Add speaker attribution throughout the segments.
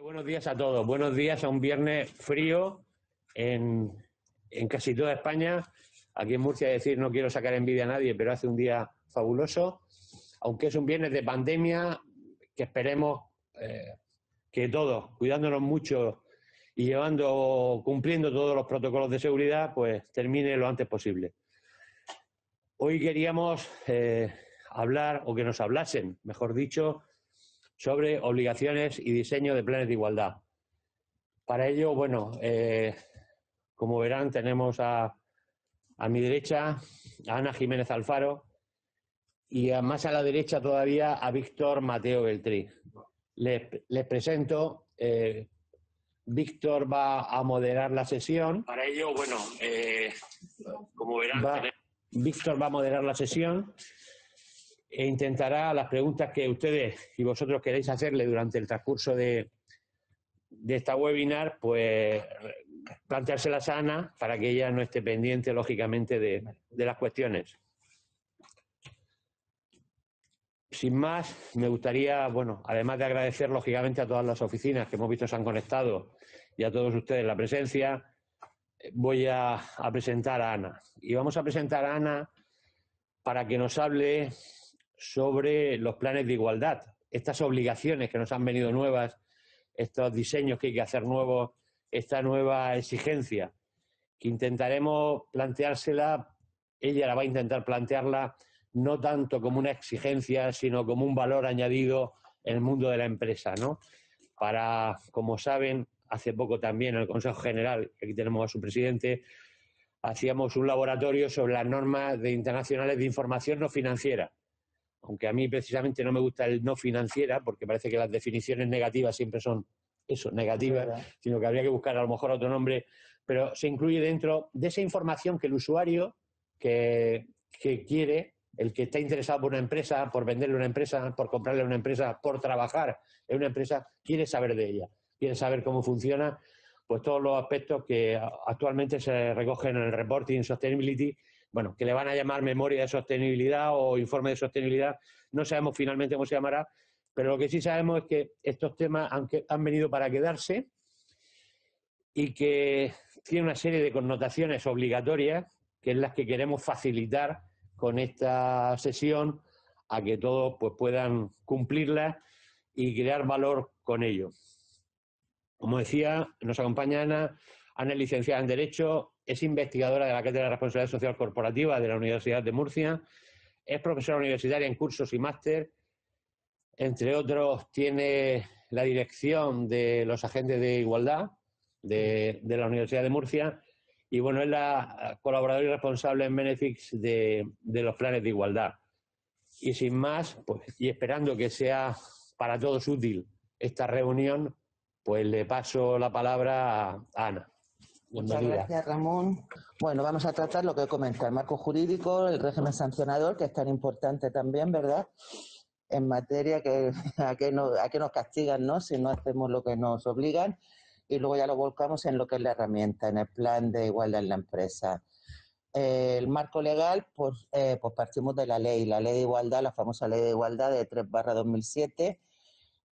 Speaker 1: Buenos días a todos. Buenos días a un viernes frío en casi toda España. Aquí en Murcia, decir, no quiero sacar envidia a nadie, pero hace un día fabuloso. Aunque es un viernes de pandemia, que esperemos que todos, cuidándonos mucho y cumpliendo todos los protocolos de seguridad, pues termine lo antes posible. Hoy queríamos hablar, o que nos hablasen, mejor dicho, sobre obligaciones y diseño de planes de igualdad. Para ello, bueno, como verán, tenemos a mi derecha a Ana Jiménez Alfaro y más a la derecha todavía a Víctor Mateo Beltrí. Les presento. Víctor va a moderar la sesión. Para ello, bueno, como verán, Víctor va a moderar la sesión e intentará las preguntas que ustedes y vosotros queréis hacerle durante el transcurso de esta webinar, pues planteárselas a Ana para que ella no esté pendiente, lógicamente, de las cuestiones. Sin más, me gustaría, bueno, además de agradecer, lógicamente, a todas las oficinas que hemos visto se han conectado y a todos ustedes la presencia, voy a presentar a Ana. Y vamos a presentar a Ana para que nos hable sobre los planes de igualdad, estas obligaciones que nos han venido nuevas, estos diseños que hay que hacer nuevos, esta nueva exigencia, que intentaremos planteársela, ella la va a intentar plantearla no tanto como una exigencia, sino como un valor añadido en el mundo de la empresa, ¿no? Para, como saben, hace poco también en el Consejo General, aquí tenemos a su presidente, hacíamos un laboratorio sobre las normas internacionales de información no financiera. Aunque a mí precisamente no me gusta el no financiera, porque parece que las definiciones negativas siempre son eso, negativas, sino que habría que buscar a lo mejor otro nombre, pero se incluye dentro de esa información que el usuario que quiere, el que está interesado por una empresa, por venderle una empresa, por comprarle una empresa, por trabajar en una empresa, quiere saber de ella, quiere saber cómo funciona, pues todos los aspectos que actualmente se recogen en el Reporting Sustainability, bueno, que le van a llamar memoria de sostenibilidad o informe de sostenibilidad, no sabemos finalmente cómo se llamará, pero lo que sí sabemos es que estos temas han venido para quedarse y que tiene una serie de connotaciones obligatorias, que es las que queremos facilitar con esta sesión a que todos pues, puedan cumplirlas y crear valor con ello. Como decía, nos acompaña Ana. Ana es licenciada en Derecho, es investigadora de la Cátedra de Responsabilidad Social Corporativa de la Universidad de Murcia, es profesora universitaria en cursos y máster, entre otros tiene la dirección de los agentes de igualdad de la Universidad de Murcia y bueno, es la colaboradora y responsable en Benefits de los planes de igualdad. Y sin más, pues, y esperando que sea para todos útil esta reunión, pues le paso la palabra a Ana.
Speaker 2: Muchas gracias, Ramón. Bueno, vamos a tratar lo que comenta el marco jurídico, el régimen sancionador, que es tan importante también, ¿verdad?, en materia que a qué nos castigan, ¿no?, si no hacemos lo que nos obligan, y luego ya lo volcamos en lo que es la herramienta, en el plan de igualdad en la empresa. El marco legal, pues partimos de la ley de igualdad, la famosa ley de igualdad de 3/2007.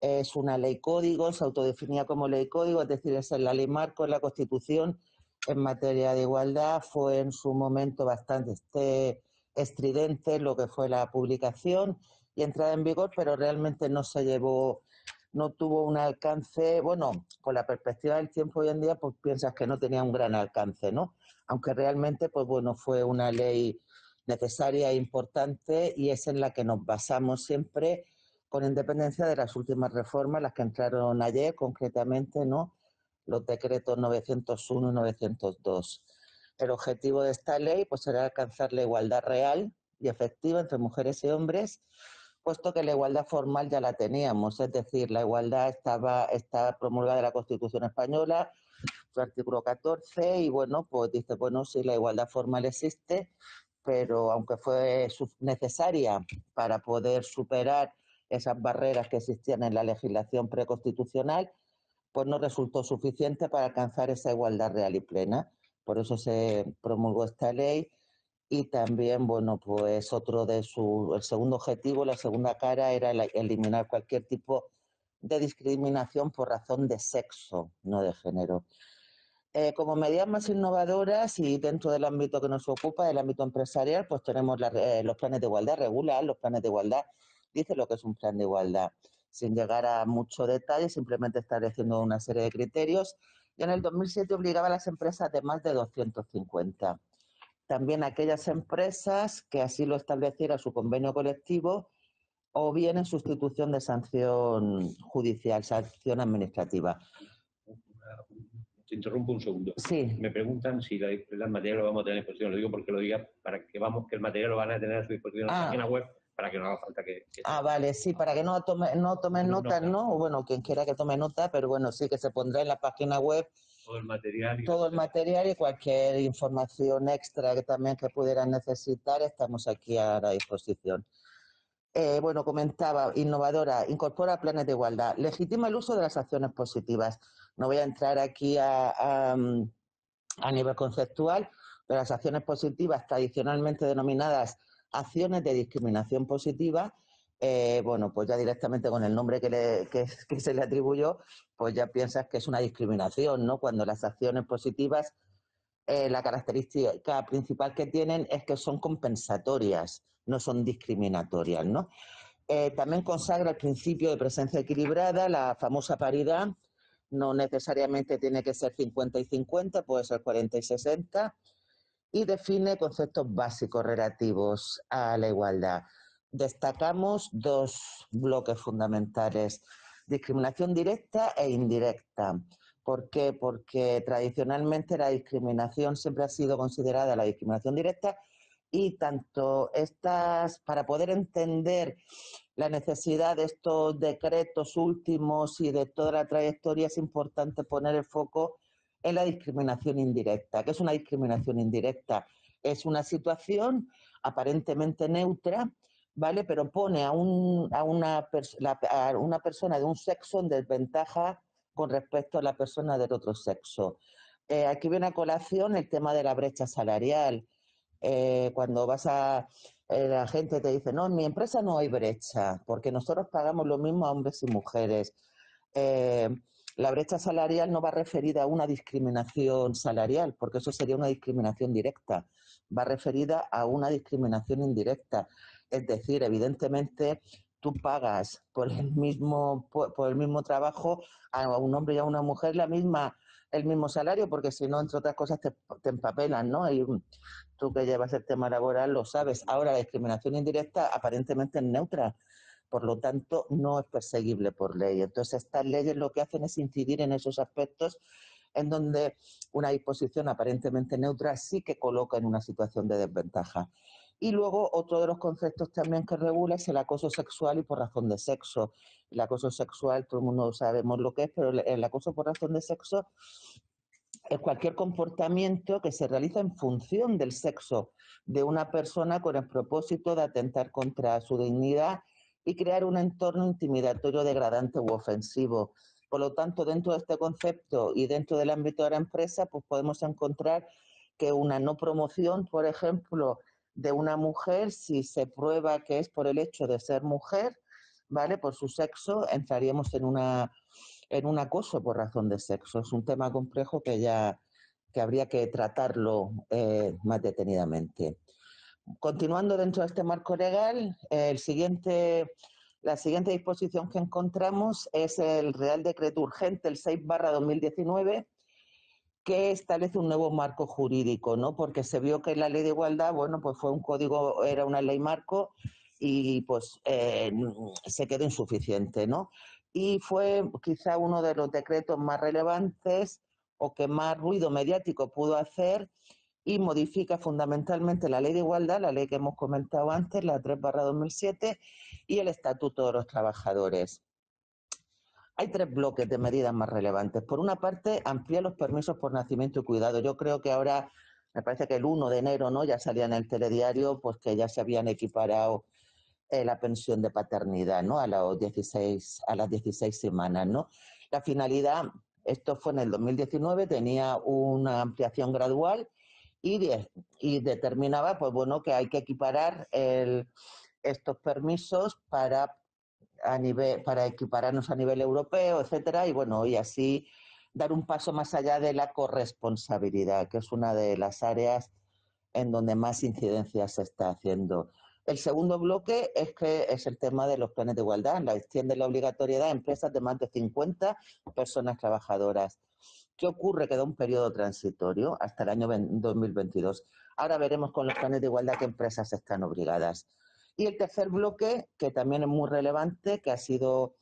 Speaker 2: Es una ley código, se autodefinía como ley código, es decir, es la ley marco, es la Constitución en materia de igualdad. Fue en su momento bastante estridente lo que fue la publicación y entrada en vigor, pero realmente no tuvo un alcance, bueno, con la perspectiva del tiempo hoy en día, pues piensas que no tenía un gran alcance, ¿no? Aunque realmente, pues bueno, fue una ley necesaria e importante y es en la que nos basamos siempre, con independencia de las últimas reformas, las que entraron ayer concretamente, ¿no?, los decretos 901 y 902. El objetivo de esta ley pues será alcanzar la igualdad real y efectiva entre mujeres y hombres, puesto que la igualdad formal ya la teníamos, es decir, la igualdad está promulgada en la Constitución española, su artículo 14, y bueno, pues dice, bueno, sí, la igualdad formal existe, pero aunque fue necesaria para poder superar esas barreras que existían en la legislación preconstitucional, pues no resultó suficiente para alcanzar esa igualdad real y plena. Por eso se promulgó esta ley y también, bueno, pues el segundo objetivo, la segunda cara era eliminar cualquier tipo de discriminación por razón de sexo, no de género. Como medidas más innovadoras y dentro del ámbito que nos ocupa, el ámbito empresarial, pues tenemos los planes de igualdad, regular los planes de igualdad, dice lo que es un plan de igualdad, sin llegar a mucho detalle, simplemente estableciendo una serie de criterios. Y en el 2007 obligaba a las empresas de más de 250. También aquellas empresas que así lo estableciera su convenio colectivo o bien en sustitución de sanción judicial, sanción administrativa.
Speaker 1: Te interrumpo un segundo.
Speaker 2: Sí.
Speaker 1: Me preguntan si el material lo vamos a tener a disposición. Lo digo porque lo diga para que el material lo van a tener a su disposición en la página web, para que no haga falta que
Speaker 2: vale, sí, para que no tomen notas, ¿no? O bueno, quien quiera que tome nota, pero bueno, sí que se pondrá en la página web
Speaker 1: todo el material
Speaker 2: y cualquier información extra que también que pudieran necesitar, estamos aquí a la disposición. Bueno, comentaba, innovadora, incorpora planes de igualdad, legitima el uso de las acciones positivas. No voy a entrar aquí a nivel conceptual, pero las acciones positivas, tradicionalmente denominadas acciones de discriminación positiva, bueno, pues ya directamente con el nombre que se le atribuyó, pues ya piensas que es una discriminación, ¿no? Cuando las acciones positivas, la característica principal que tienen es que son compensatorias, no son discriminatorias, ¿no? También consagra el principio de presencia equilibrada, la famosa paridad, no necesariamente tiene que ser 50 y 50, puede ser 40 y 60, y define conceptos básicos relativos a la igualdad. Destacamos dos bloques fundamentales: discriminación directa e indirecta. ¿Por qué? Porque tradicionalmente la discriminación siempre ha sido considerada la discriminación directa, y tanto estas, para poder entender la necesidad de estos decretos últimos y de toda la trayectoria, es importante poner el foco en la discriminación indirecta. ¿Qué es una discriminación indirecta? Es una situación aparentemente neutra, ¿vale? Pero pone a una persona de un sexo en desventaja con respecto a la persona del otro sexo. Aquí viene a colación el tema de la brecha salarial. Cuando la gente te dice, no, en mi empresa no hay brecha, porque nosotros pagamos lo mismo a hombres y mujeres. La brecha salarial no va referida a una discriminación salarial, porque eso sería una discriminación directa. Va referida a una discriminación indirecta. Es decir, evidentemente, tú pagas por el mismo trabajo a un hombre y a una mujer el mismo salario, porque si no, entre otras cosas, te empapelan, ¿no? Y tú que llevas el tema laboral lo sabes. Ahora, la discriminación indirecta aparentemente es neutra, por lo tanto, no es perseguible por ley. Entonces, estas leyes lo que hacen es incidir en esos aspectos en donde una disposición aparentemente neutra sí que coloca en una situación de desventaja. Y luego, otro de los conceptos también que regula es el acoso sexual y por razón de sexo. El acoso sexual, todo el mundo sabemos lo que es, pero el acoso por razón de sexo es cualquier comportamiento que se realiza en función del sexo de una persona con el propósito de atentar contra su dignidad y crear un entorno intimidatorio, degradante u ofensivo. Por lo tanto, dentro de este concepto y dentro del ámbito de la empresa, pues podemos encontrar que una no promoción, por ejemplo, de una mujer, si se prueba que es por el hecho de ser mujer, ¿vale? Por su sexo, entraríamos en un acoso por razón de sexo. Es un tema complejo que habría que tratarlo más detenidamente. Continuando dentro de este marco legal, la siguiente disposición que encontramos es el Real Decreto Urgente, el 6/2019, que establece un nuevo marco jurídico, ¿no? Porque se vio que la Ley de Igualdad, bueno, pues fue un código, era una ley marco y pues se quedó insuficiente, ¿no? Y fue quizá uno de los decretos más relevantes o que más ruido mediático pudo hacer, y modifica fundamentalmente la Ley de Igualdad, la ley que hemos comentado antes, la 3/2007, y el Estatuto de los Trabajadores. Hay tres bloques de medidas más relevantes. Por una parte, amplía los permisos por nacimiento y cuidado. Yo creo que ahora, me parece que el 1 de enero, ¿no?, ya salía en el telediario, pues que ya se habían equiparado la pensión de paternidad, ¿no?, a las 16 semanas, ¿no? La finalidad, esto fue en el 2019, tenía una ampliación gradual y determinaba, pues bueno, que hay que equiparar estos permisos para para equipararnos a nivel europeo, etcétera, y bueno, y así dar un paso más allá de la corresponsabilidad, que es una de las áreas en donde más incidencia se está haciendo. El segundo bloque es el tema de los planes de igualdad, la extiende la obligatoriedad a empresas de más de 50 personas trabajadoras. ¿Qué ocurre? Que da un periodo transitorio hasta el año 2022. Ahora veremos con los planes de igualdad qué empresas están obligadas. Y el tercer bloque, que también es muy relevante, que ha sido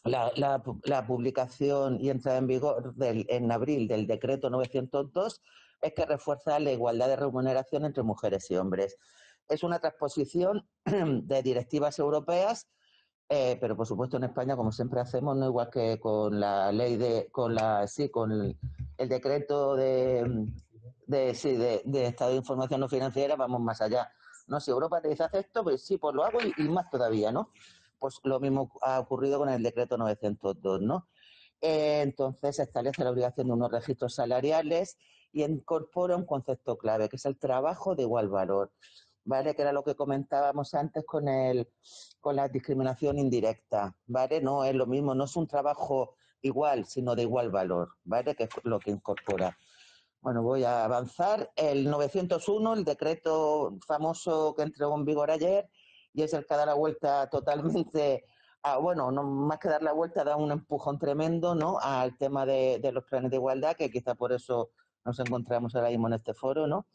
Speaker 2: la publicación y entrada en vigor en abril del decreto 902, es que refuerza la igualdad de remuneración entre mujeres y hombres. Es una transposición de directivas europeas, pero por supuesto en España, como siempre hacemos, no igual que con la ley con el decreto de Estado de Información No Financiera, vamos más allá. No, si Europa te dice, haz esto, pues sí, pues lo hago y más todavía, ¿no? Pues lo mismo ha ocurrido con el decreto 902, ¿no? Entonces se establece la obligación de unos registros salariales y incorpora un concepto clave, que es el trabajo de igual valor, ¿vale? Que era lo que comentábamos antes con la discriminación indirecta, ¿vale? No es lo mismo, no es un trabajo igual, sino de igual valor, ¿vale? Que es lo que incorpora. Bueno, voy a avanzar. El 901, el decreto famoso que entró en vigor ayer, y es el que da la vuelta totalmente, bueno, no más que dar la vuelta, da un empujón tremendo, ¿no?, al tema de los planes de igualdad, que quizá por eso nos encontramos ahora mismo en este foro, ¿no?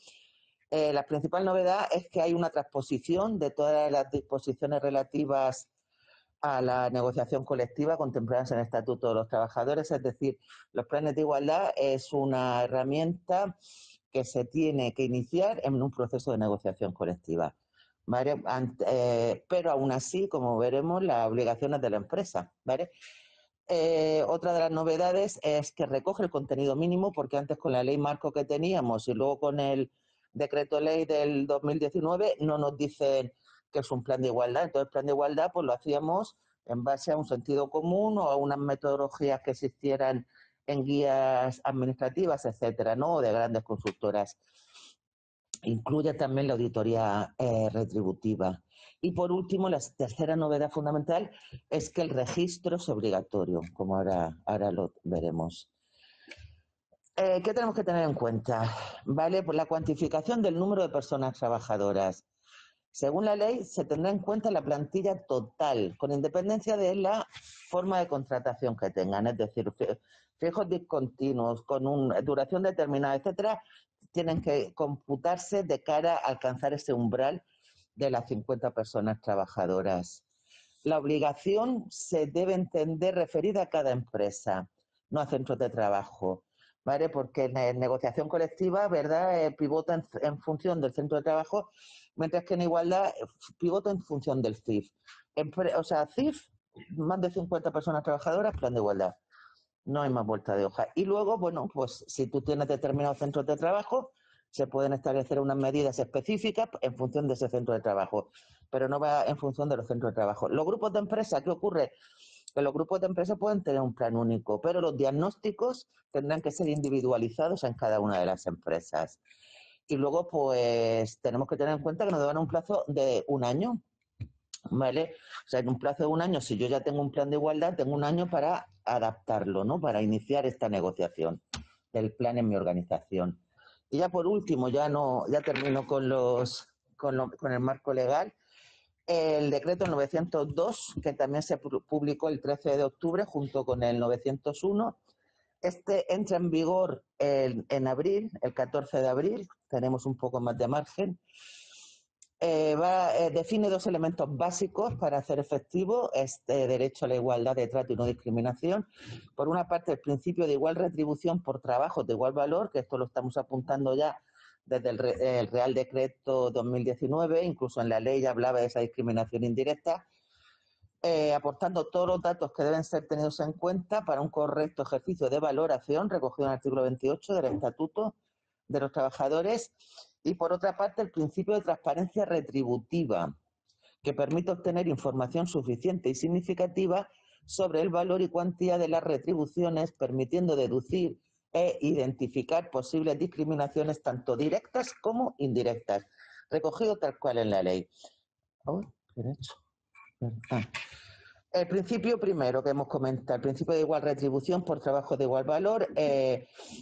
Speaker 2: La principal novedad es que hay una transposición de todas las disposiciones relativas a la negociación colectiva contempladas en el Estatuto de los Trabajadores, es decir, los planes de igualdad es una herramienta que se tiene que iniciar en un proceso de negociación colectiva, ¿vale? Pero aún así, como veremos, las obligaciones de la empresa, ¿vale? Otra de las novedades es que recoge el contenido mínimo, porque antes con la ley marco que teníamos y luego con el decreto ley del 2019 no nos dicen que es un plan de igualdad. Entonces el plan de igualdad pues lo hacíamos en base a un sentido común o a unas metodologías que existieran en guías administrativas, etcétera, ¿no?, o de grandes consultoras. Incluye también la auditoría retributiva. Y por último, la tercera novedad fundamental es que el registro es obligatorio, como ahora lo veremos. ¿Qué tenemos que tener en cuenta? ¿Vale? Pues la cuantificación del número de personas trabajadoras. Según la ley, se tendrá en cuenta la plantilla total, con independencia de la forma de contratación que tengan, es decir, fijos discontinuos, con una duración determinada, etcétera, tienen que computarse de cara a alcanzar ese umbral de las 50 personas trabajadoras. La obligación se debe entender referida a cada empresa, no a centros de trabajo, ¿vale? Porque en negociación colectiva, ¿verdad?, pivota en función del centro de trabajo, mientras que en igualdad pivota en función del CIF. O sea, CIF, más de 50 personas trabajadoras, plan de igualdad. No hay más vuelta de hoja. Y luego, bueno, pues si tú tienes determinados centros de trabajo, se pueden establecer unas medidas específicas en función de ese centro de trabajo, pero no va en función de los centros de trabajo. Los grupos de empresa, ¿qué ocurre? Que los grupos de empresa pueden tener un plan único, pero los diagnósticos tendrán que ser individualizados en cada una de las empresas. Y luego, pues, tenemos que tener en cuenta que nos dan un plazo de un año, ¿vale? O sea, en un plazo de un año, si yo ya tengo un plan de igualdad, tengo un año para adaptarlo, ¿no?, para iniciar esta negociación del plan en mi organización. Y ya por último, ya termino con el marco legal. El decreto 902, que también se publicó el 13 de octubre junto con el 901, este entra en vigor en abril, el 14 de abril, tenemos un poco más de margen. Define dos elementos básicos para hacer efectivo este derecho a la igualdad de trato y no discriminación. Por una parte, el principio de igual retribución por trabajos de igual valor, que esto lo estamos apuntando ya desde el Real Decreto 2019, incluso en la ley ya hablaba de esa discriminación indirecta, aportando todos los datos que deben ser tenidos en cuenta para un correcto ejercicio de valoración, recogido en el artículo 28 del Estatuto de los Trabajadores. Y por otra parte, el principio de transparencia retributiva, que permite obtener información suficiente y significativa sobre el valor y cuantía de las retribuciones, permitiendo deducir e identificar posibles discriminaciones tanto directas como indirectas, recogido tal cual en la ley. Oh, derecho. El principio primero que hemos comentado, el principio de igual retribución por trabajo de igual valor,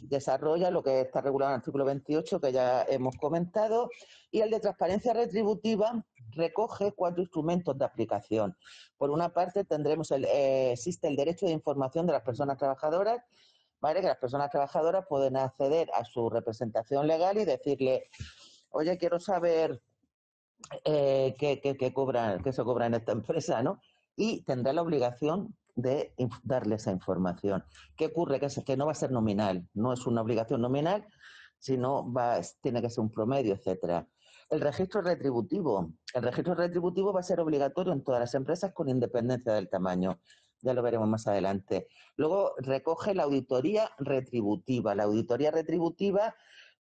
Speaker 2: desarrolla lo que está regulado en el artículo 28, que ya hemos comentado, y el de transparencia retributiva recoge 4 instrumentos de aplicación. Por una parte, existe el derecho de información de las personas trabajadoras, ¿vale? Que las personas trabajadoras pueden acceder a su representación legal y decirle, oye, quiero saber qué se cobra en esta empresa, ¿no? Y tendrá la obligación de darle esa información. ¿Qué ocurre? Que no va a ser nominal, no es una obligación nominal, sino tiene que ser un promedio, etcétera. El registro retributivo. El registro retributivo va a ser obligatorio en todas las empresas con independencia del tamaño. Ya lo veremos más adelante. Luego recoge la auditoría retributiva. La auditoría retributiva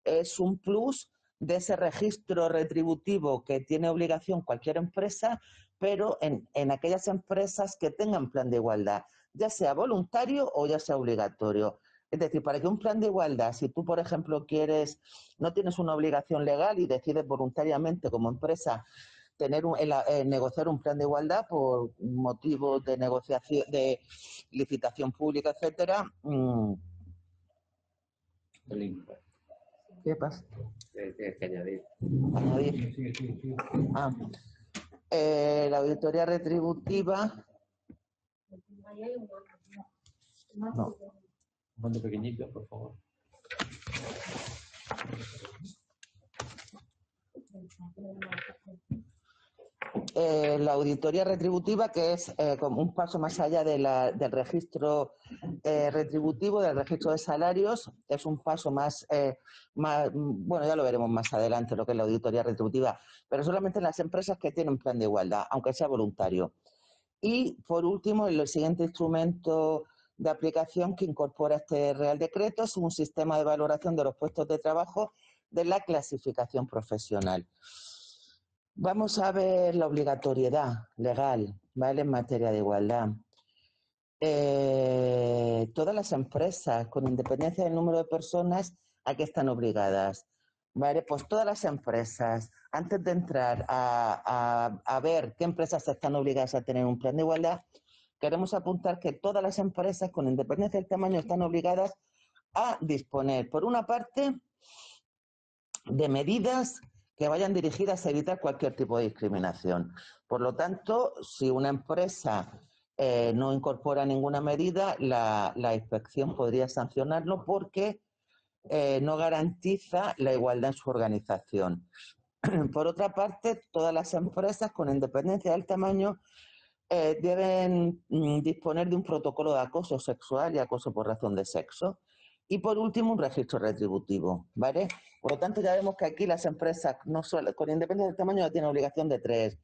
Speaker 2: es un plus de ese registro retributivo que tiene obligación cualquier empresa, pero en aquellas empresas que tengan plan de igualdad, ya sea voluntario o ya sea obligatorio. Es decir, para que un plan de igualdad, si tú, por ejemplo, no tienes una obligación legal y decides voluntariamente como empresa negociar un plan de igualdad por motivos de negociación, de licitación pública, etcétera. ¿Qué pasa?
Speaker 1: Tienes que añadir.
Speaker 2: ¿Añadir? Sí. La auditoría retributiva. No.
Speaker 1: Un fondo pequeñito, por favor.
Speaker 2: La auditoría retributiva, que es como un paso más allá del registro retributivo, del registro de salarios, es un paso más, bueno, ya lo veremos más adelante lo que es la auditoría retributiva, pero solamente en las empresas que tienen plan de igualdad, aunque sea voluntario. Y, por último, el siguiente instrumento de aplicación que incorpora este Real Decreto es un sistema de valoración de los puestos de trabajo de la clasificación profesional. Vamos a ver la obligatoriedad legal, ¿vale? En materia de igualdad. Todas las empresas, con independencia del número de personas, ¿a qué están obligadas? ¿Vale? Pues todas las empresas, antes de entrar a ver qué empresas están obligadas a tener un plan de igualdad, queremos apuntar que todas las empresas, con independencia del tamaño, están obligadas a disponer, por una parte, de medidas que vayan dirigidas a evitar cualquier tipo de discriminación. Por lo tanto, si una empresa no incorpora ninguna medida, la inspección podría sancionarlo porque no garantiza la igualdad en su organización. Por otra parte, todas las empresas, con independencia del tamaño, deben disponer de un protocolo de acoso sexual y acoso por razón de sexo. Y por último, un registro retributivo, ¿vale? Por lo tanto, ya vemos que aquí las empresas, no solo, con independencia del tamaño, ya tienen obligación de 3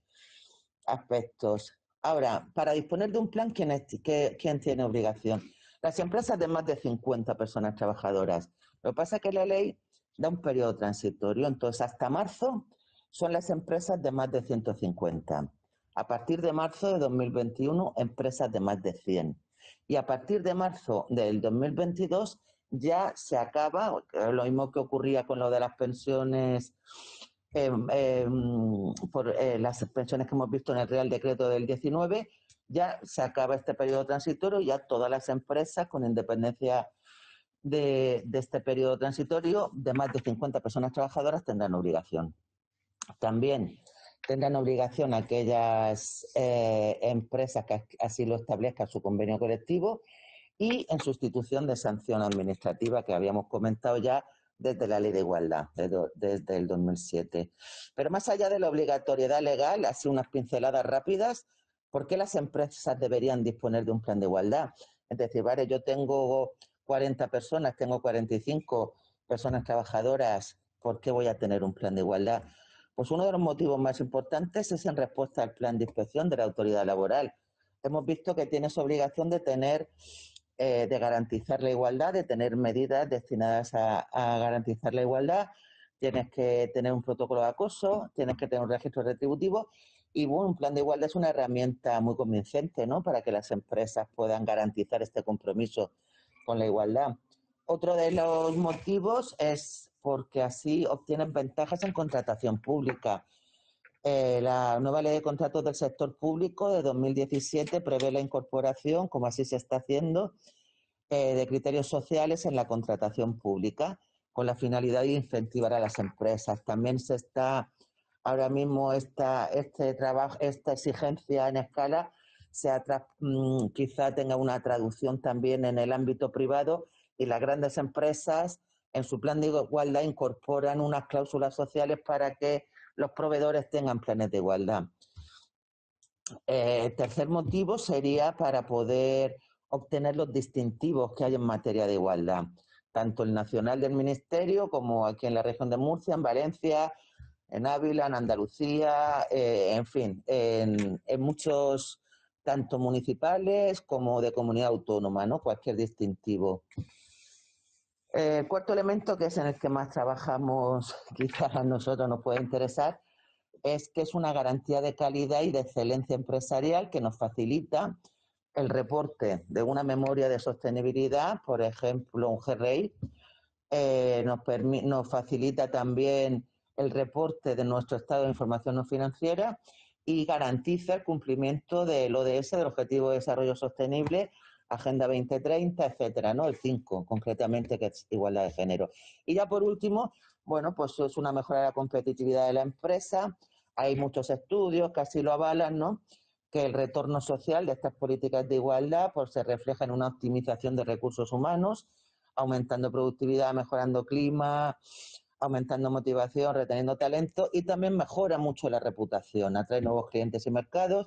Speaker 2: aspectos. Ahora, para disponer de un plan, ¿quién tiene obligación? Las empresas de más de 50 personas trabajadoras. Lo que pasa es que la ley da un periodo transitorio, entonces hasta marzo son las empresas de más de 150. A partir de marzo de 2021, empresas de más de 100. Y a partir de marzo del 2022 ya se acaba, lo mismo que ocurría con lo de las pensiones, por las pensiones que hemos visto en el Real Decreto del 19, ya se acaba este periodo transitorio y ya todas las empresas, con independencia de este periodo transitorio, de más de 50 personas trabajadoras tendrán obligación. También tendrán obligación aquellas empresas que así lo establezcan su convenio colectivo y en sustitución de sanción administrativa que habíamos comentado ya desde la Ley de Igualdad, desde el 2007. Pero más allá de la obligatoriedad legal, así unas pinceladas rápidas, ¿por qué las empresas deberían disponer de un plan de igualdad? Es decir, vale, yo tengo 40 personas, tengo 45 personas trabajadoras, ¿por qué voy a tener un plan de igualdad? Pues uno de los motivos más importantes es en respuesta al plan de inspección de la autoridad laboral. Hemos visto que tienes obligación de garantizar la igualdad, de tener medidas destinadas a garantizar la igualdad. Tienes que tener un protocolo de acoso, tienes que tener un registro retributivo y bueno, un plan de igualdad es una herramienta muy convincente, ¿no?, para que las empresas puedan garantizar este compromiso con la igualdad. Otro de los motivos es porque así obtienes ventajas en contratación pública. La nueva ley de contratos del sector público de 2017 prevé la incorporación, como así se está haciendo, de criterios sociales en la contratación pública, con la finalidad de incentivar a las empresas. También se está, ahora mismo, esta exigencia en escala quizá tenga una traducción también en el ámbito privado, y las grandes empresas en su plan de igualdad incorporan unas cláusulas sociales para que los proveedores tengan planes de igualdad. Tercer motivo sería para poder obtener los distintivos que hay en materia de igualdad, tanto el nacional del Ministerio como aquí en la región de Murcia, en Valencia, en Ávila, en Andalucía, en fin, en muchos, tanto municipales como de comunidad autónoma, ¿no? Cualquier distintivo. El cuarto elemento, que es en el que más trabajamos, quizás a nosotros nos puede interesar, es que es una garantía de calidad y de excelencia empresarial que nos facilita el reporte de una memoria de sostenibilidad, por ejemplo, un GRI, nos facilita también el reporte de nuestro estado de información no financiera y garantiza el cumplimiento del ODS, del Objetivo de Desarrollo Sostenible, Agenda 2030, etcétera, ¿no? El 5, concretamente, que es igualdad de género. Y ya por último, bueno, pues es una mejora de la competitividad de la empresa. Hay muchos estudios que así lo avalan, ¿no? Que el retorno social de estas políticas de igualdad pues se refleja en una optimización de recursos humanos, aumentando productividad, mejorando clima, aumentando motivación, reteniendo talento, y también mejora mucho la reputación, atrae nuevos clientes y mercados,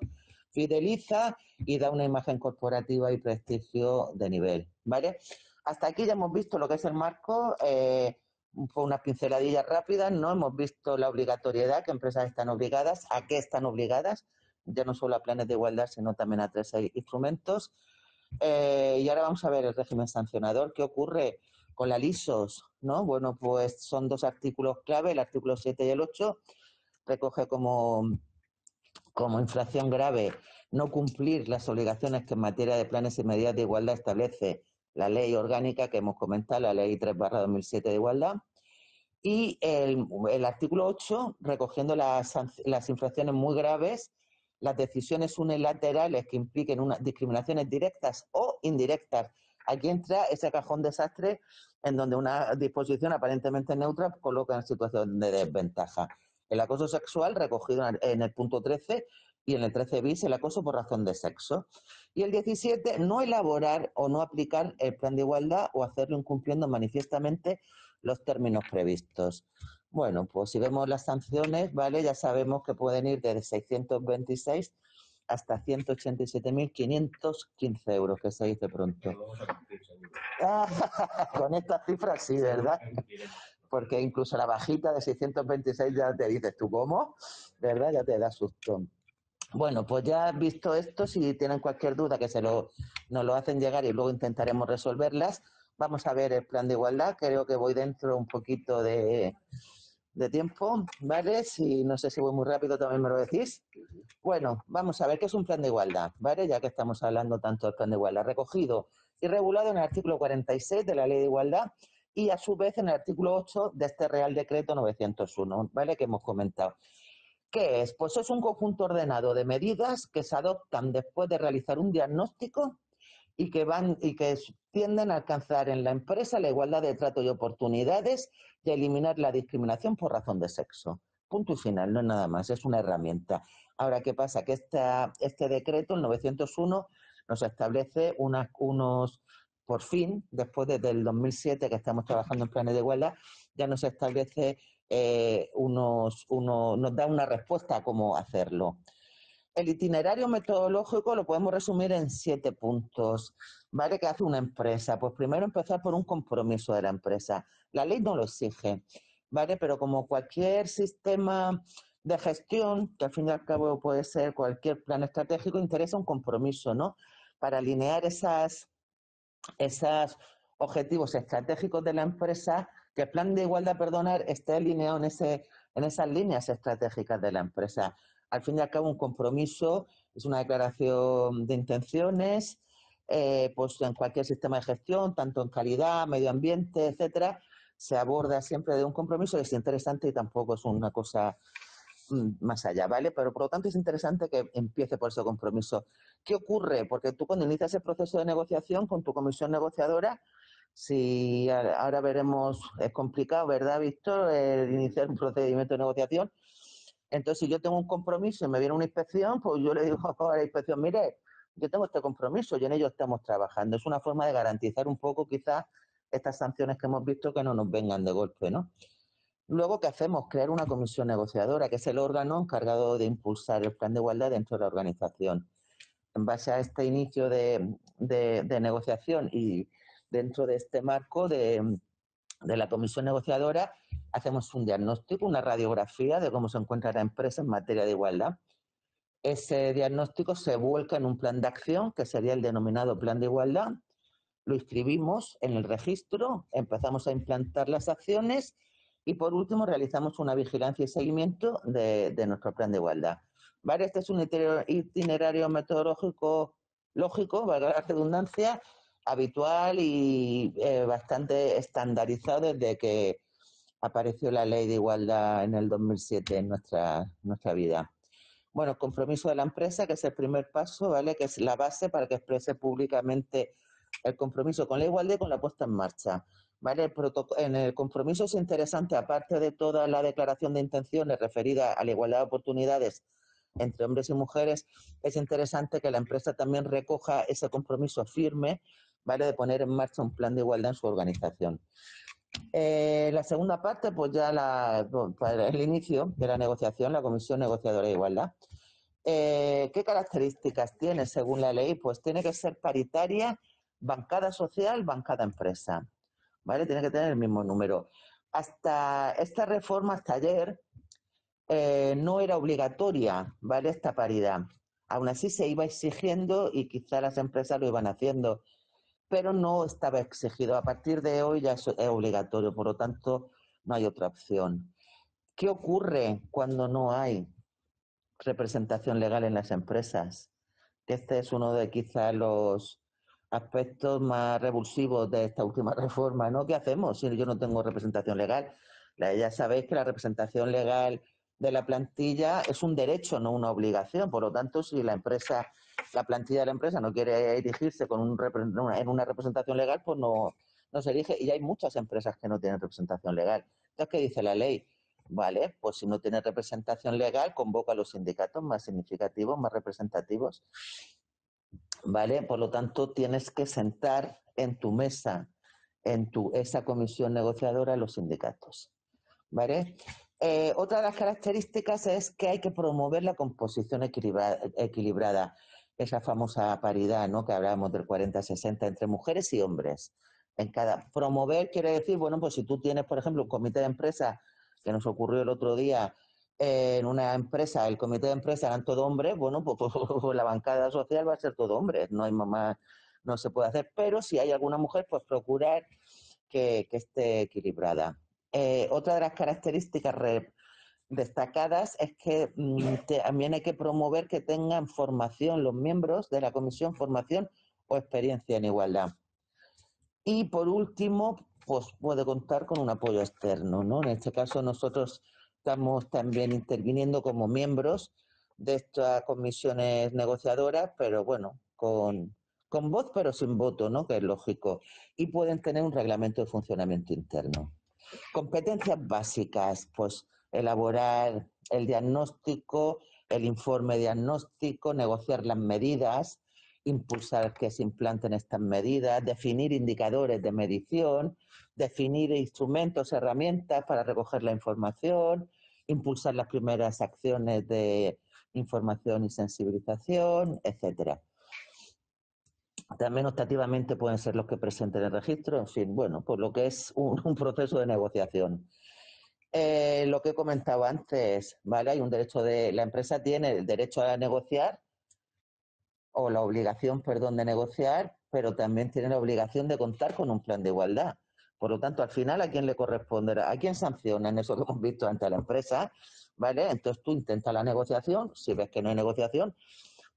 Speaker 2: fideliza y da una imagen corporativa y prestigio de nivel, ¿vale? Hasta aquí ya hemos visto lo que es el marco, fue unas pinceladillas rápidas, ¿no? Hemos visto la obligatoriedad, que empresas están obligadas, a qué están obligadas, ya no solo a planes de igualdad, sino también a 3 instrumentos. Y ahora vamos a ver el régimen sancionador. ¿Qué ocurre con la LISOS? ¿No? Bueno, pues son 2 artículos clave, el artículo 7 y el 8, recoge como infracción grave no cumplir las obligaciones que en materia de planes y medidas de igualdad establece la ley orgánica que hemos comentado, la ley 3/2007 de igualdad. Y el artículo 8, recogiendo las infracciones muy graves, las decisiones unilaterales que impliquen unas discriminaciones directas o indirectas. Aquí entra ese cajón desastre en donde una disposición aparentemente neutra coloca en situación de desventaja. El acoso sexual, recogido en el punto 13, y en el 13 bis, el acoso por razón de sexo. Y el 17, no elaborar o no aplicar el plan de igualdad o hacerlo incumpliendo manifiestamente los términos previstos. Bueno, pues si vemos las sanciones, ¿vale? Ya sabemos que pueden ir desde 626 hasta 187.515 euros, que se dice pronto. Con estas cifras sí, ¿verdad? Porque incluso la bajita de 626 ya te dices, ¿tú cómo? ¿Verdad? Ya te da susto. Bueno, pues ya visto esto, si tienen cualquier duda que nos lo hacen llegar y luego intentaremos resolverlas. Vamos a ver el plan de igualdad. Creo que voy dentro un poquito de tiempo, ¿vale? No sé si voy muy rápido, también me lo decís. Bueno, vamos a ver qué es un plan de igualdad, ¿vale? Ya que estamos hablando tanto del plan de igualdad, recogido y regulado en el artículo 46 de la Ley de Igualdad y a su vez en el artículo 8 de este Real Decreto 901, ¿vale? Que hemos comentado. ¿Qué es? Pues es un conjunto ordenado de medidas que se adoptan después de realizar un diagnóstico y que tienden a alcanzar en la empresa la igualdad de trato y oportunidades y a eliminar la discriminación por razón de sexo. Punto y final, no es nada más, es una herramienta. Ahora, ¿qué pasa? Que este decreto, el 901, nos establece por fin, después desde el 2007 que estamos trabajando en planes de igualdad, ya nos establece nos da una respuesta a cómo hacerlo. El itinerario metodológico lo podemos resumir en 7 puntos, ¿vale? ¿Qué hace una empresa? Pues primero empezar por un compromiso de la empresa. La ley no lo exige, ¿vale? Pero como cualquier sistema de gestión, que al fin y al cabo puede ser cualquier plan estratégico, interesa un compromiso, ¿no? Para alinear esos objetivos estratégicos de la empresa, que el plan de igualdad, esté alineado en esas líneas estratégicas de la empresa. Al fin y al cabo, un compromiso es una declaración de intenciones, pues en cualquier sistema de gestión, tanto en calidad, medio ambiente, etcétera, se aborda siempre de un compromiso, es interesante y tampoco es una cosa más allá, ¿vale? Pero por lo tanto es interesante que empiece por ese compromiso. ¿Qué ocurre? Porque tú cuando inicias el proceso de negociación con tu comisión negociadora, si ahora veremos, es complicado, ¿verdad, Víctor? Iniciar un procedimiento de negociación. Entonces, si yo tengo un compromiso y me viene una inspección, pues yo le digo a la inspección, mire, yo tengo este compromiso y en ello estamos trabajando. Es una forma de garantizar un poco quizás estas sanciones que hemos visto que no nos vengan de golpe, ¿no? Luego, ¿qué hacemos? Crear una comisión negociadora, que es el órgano encargado de impulsar el plan de igualdad dentro de la organización. En base a este inicio de negociación y dentro de este marco de la comisión negociadora, hacemos un diagnóstico, una radiografía de cómo se encuentra la empresa en materia de igualdad. Ese diagnóstico se vuelca en un plan de acción, que sería el denominado plan de igualdad. Lo inscribimos en el registro, empezamos a implantar las acciones y, por último, realizamos una vigilancia y seguimiento de nuestro plan de igualdad. ¿Vale? Este es un itinerario metodológico lógico, valga la redundancia, habitual y bastante estandarizado desde que apareció la Ley de Igualdad en el 2007 en nuestra vida. Bueno, el compromiso de la empresa, que es el primer paso, ¿vale? Que es la base para que exprese públicamente el compromiso con la igualdad y con la puesta en marcha. ¿Vale? En el compromiso es interesante, aparte de toda la declaración de intenciones referida a la igualdad de oportunidades entre hombres y mujeres, es interesante que la empresa también recoja ese compromiso firme, ¿vale? De poner en marcha un plan de igualdad en su organización. La segunda parte, pues ya para el inicio de la negociación, la Comisión Negociadora de Igualdad. ¿Qué características tiene según la ley? Pues tiene que ser paritaria, bancada social, bancada empresa, ¿vale? Tiene que tener el mismo número. Hasta esta reforma, hasta ayer, no era obligatoria, ¿vale? Esta paridad. Aún así se iba exigiendo y quizá las empresas lo iban haciendo, pero no estaba exigido. A partir de hoy ya es obligatorio, por lo tanto no hay otra opción. ¿Qué ocurre cuando no hay representación legal en las empresas? Este es uno de quizás los aspectos más revulsivos de esta última reforma, ¿no? ¿Qué hacemos si yo no tengo representación legal? Ya sabéis que la representación legal de la plantilla es un derecho, no una obligación. Por lo tanto, si la plantilla de la empresa no quiere erigirse en una representación legal, pues no se erige. Y hay muchas empresas que no tienen representación legal. Entonces, ¿qué dice la ley? Vale, pues si no tienes representación legal, convoca a los sindicatos más significativos, más representativos, ¿vale? Por lo tanto, tienes que sentar en tu mesa, esa comisión negociadora, los sindicatos, ¿vale? Otra de las características es que hay que promover la composición equilibrada, esa famosa paridad, ¿no? Que hablábamos del 40-60 entre mujeres y hombres. Promover quiere decir, bueno, pues si tú tienes, por ejemplo, un comité de empresa, que nos ocurrió el otro día, en una empresa, el comité de empresa eran todo hombres, bueno, pues la bancada social va a ser todo hombres, no hay mamá, no se puede hacer, pero si hay alguna mujer, pues procurar que esté equilibrada. Otra de las características destacadas es que también hay que promover que tengan formación los miembros de la comisión, formación o experiencia en igualdad. Y por último, pues puede contar con un apoyo externo, ¿no? En este caso nosotros estamos también interviniendo como miembros de estas comisiones negociadoras, pero bueno, con voz pero sin voto, ¿no? Que es lógico. Y pueden tener un reglamento de funcionamiento interno. Competencias básicas, pues elaborar el diagnóstico, el informe diagnóstico, negociar las medidas, impulsar que se implanten estas medidas, definir indicadores de medición, definir instrumentos, herramientas para recoger la información, impulsar las primeras acciones de información y sensibilización, etcétera. También optativamente pueden ser los que presenten el registro, en fin, bueno, por lo que es un proceso de negociación. Lo que he comentado antes, ¿vale? Hay un derecho la empresa tiene el derecho a negociar, o la obligación, perdón, de negociar, pero también tiene la obligación de contar con un plan de igualdad. Por lo tanto, al final, ¿a quién le corresponderá? ¿A quién sanciona en eso que hemos visto ante la empresa? ¿Vale? Entonces tú intentas la negociación, si ves que no hay negociación,